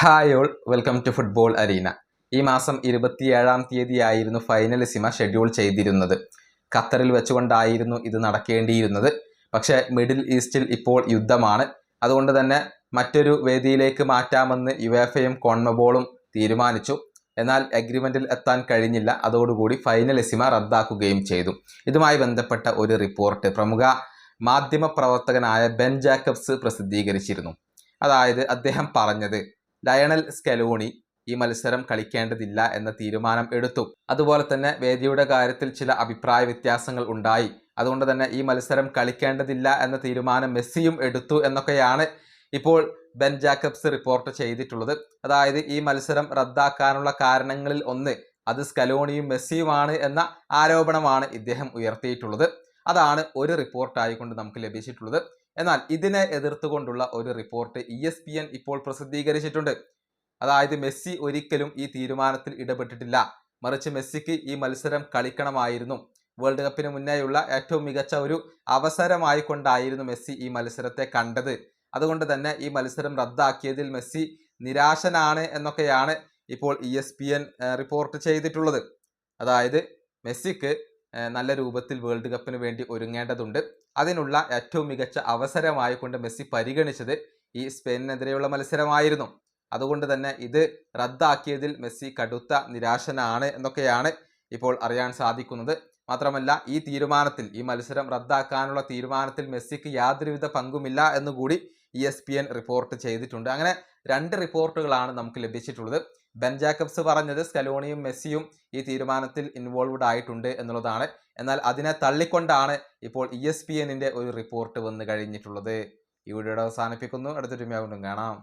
Hi all, welcome to football arena. ഈ മാസം 27-ാം തീയതിയായിരുന്നു Finalissima schedule ചെയ്തിരുന്നത്. ഖത്തറിൽ വെച്ചുകൊണ്ടായിരുന്നു ഇത് നടക്കേണ്ടിയിരുന്നത്. പക്ഷേ മിഡിൽ ഈസ്റ്റിൽ ഇപ്പോൾ യുദ്ധമാണ്. അതുകൊണ്ട് തന്നെ മറ്റൊരു വേദിയിലേക്ക് മാറ്റാമെന്ന് യുവേഫയും കോൺമബോളും തീരുമാനിച്ചു. എന്നാൽ അഗ്രിമെൻറ്റിൽ എത്താൻ കഴിഞ്ഞില്ല. അതോടുകൂടി ഫൈനലിസിമ റദ്ദാക്കുകയും ചെയ്തു. ഇതുമായി ബന്ധപ്പെട്ട ഒരു റിപ്പോർട്ട് പ്രമുഖ മാധ്യമപ്രവർത്തകനായ ബെൻ ജാക്കബ്സ് പ്രസിദ്ധീകരിച്ചിരുന്നു. അതായത് അദ്ദേഹം പറഞ്ഞത്, ലയണൽ സ്കലോണി ഈ മത്സരം കളിക്കേണ്ടതില്ല എന്ന തീരുമാനം എടുത്തു. അതുപോലെ തന്നെ വേദിയുടെ കാര്യത്തിൽ ചില അഭിപ്രായ വ്യത്യാസങ്ങൾ ഉണ്ടായി. അതുകൊണ്ട് തന്നെ ഈ മത്സരം കളിക്കേണ്ടതില്ല എന്ന തീരുമാനം മെസ്സിയും എടുത്തു എന്നൊക്കെയാണ് ഇപ്പോൾ ബെൻ ജാക്കബ്സ് റിപ്പോർട്ട് ചെയ്തിട്ടുള്ളത്. അതായത് ഈ മത്സരം റദ്ദാക്കാനുള്ള കാരണങ്ങളിൽ ഒന്ന് അത് സ്കലോണിയും മെസ്സിയുമാണ് എന്ന ആരോപണമാണ് ഇദ്ദേഹം ഉയർത്തിയിട്ടുള്ളത്. അതാണ് ഒരു റിപ്പോർട്ടായിക്കൊണ്ട് നമുക്ക് ലഭിച്ചിട്ടുള്ളത്. എന്നാൽ ഇതിനെ എതിർത്തുകൊണ്ടുള്ള ഒരു റിപ്പോർട്ട് ESPN ഇപ്പോൾ പ്രസിദ്ധീകരിച്ചിട്ടുണ്ട്. അതായത് മെസ്സി ഒരിക്കലും ഈ തീരുമാനത്തിൽ ഇടപെട്ടിട്ടില്ല, മറിച്ച് മെസ്സിക്ക് ഈ മത്സരം കളിക്കണമായിരുന്നു. വേൾഡ് കപ്പിന് മുന്നേയുള്ള ഏറ്റവും മികച്ച ഒരു അവസരമായി കൊണ്ടായിരുന്നു മെസ്സി ഈ മത്സരത്തെ കണ്ടത്. അതുകൊണ്ട് തന്നെ ഈ മത്സരം റദ്ദാക്കിയതിൽ മെസ്സി നിരാശനാണ് എന്നൊക്കെയാണ് ഇപ്പോൾ ESPN റിപ്പോർട്ട് ചെയ്തിട്ടുള്ളത്. അതായത് മെസ്സിക്ക് നല്ല രൂപത്തിൽ വേൾഡ് കപ്പിന് വേണ്ടി ഒരുങ്ങേണ്ടതുണ്ട്. അതിനുള്ള ഏറ്റവും മികച്ച അവസരമായി കൊണ്ട് മെസ്സി പരിഗണിച്ചത് ഈ സ്പെയിനിനെതിരെയുള്ള മത്സരമായിരുന്നു. അതുകൊണ്ട് തന്നെ ഇത് റദ്ദാക്കിയതിൽ മെസ്സി കടുത്ത നിരാശനാണ് എന്നൊക്കെയാണ് ഇപ്പോൾ അറിയാൻ സാധിക്കുന്നത്. മാത്രമല്ല ഈ തീരുമാനത്തിൽ, ഈ മത്സരം റദ്ദാക്കാനുള്ള തീരുമാനത്തിൽ മെസ്സിക്ക് യാതൊരുവിധ പങ്കുമില്ല എന്നുകൂടി ESPN റിപ്പോർട്ട് ചെയ്തിട്ടുണ്ട്. അങ്ങനെ രണ്ട് റിപ്പോർട്ടുകളാണ് നമുക്ക് ലഭിച്ചിട്ടുള്ളത്. ബെൻ ജാക്കബ്സ് പറഞ്ഞത് സ്കലോണിയും മെസ്സിയും ഈ തീരുമാനത്തിൽ ഇൻവോൾവ്ഡ് ആയിട്ടുണ്ട് എന്നുള്ളതാണ്. എന്നാൽ അതിനെ തള്ളിക്കൊണ്ടാണ് ഇപ്പോൾ ESPNന്റെ ഒരു റിപ്പോർട്ട് വന്നു കഴിഞ്ഞിട്ടുള്ളത്. ഈ വീഡിയോയുടെ അവസാനിപ്പിക്കുന്നു. അടുത്തൊരു വീഡിയോ കാണാം.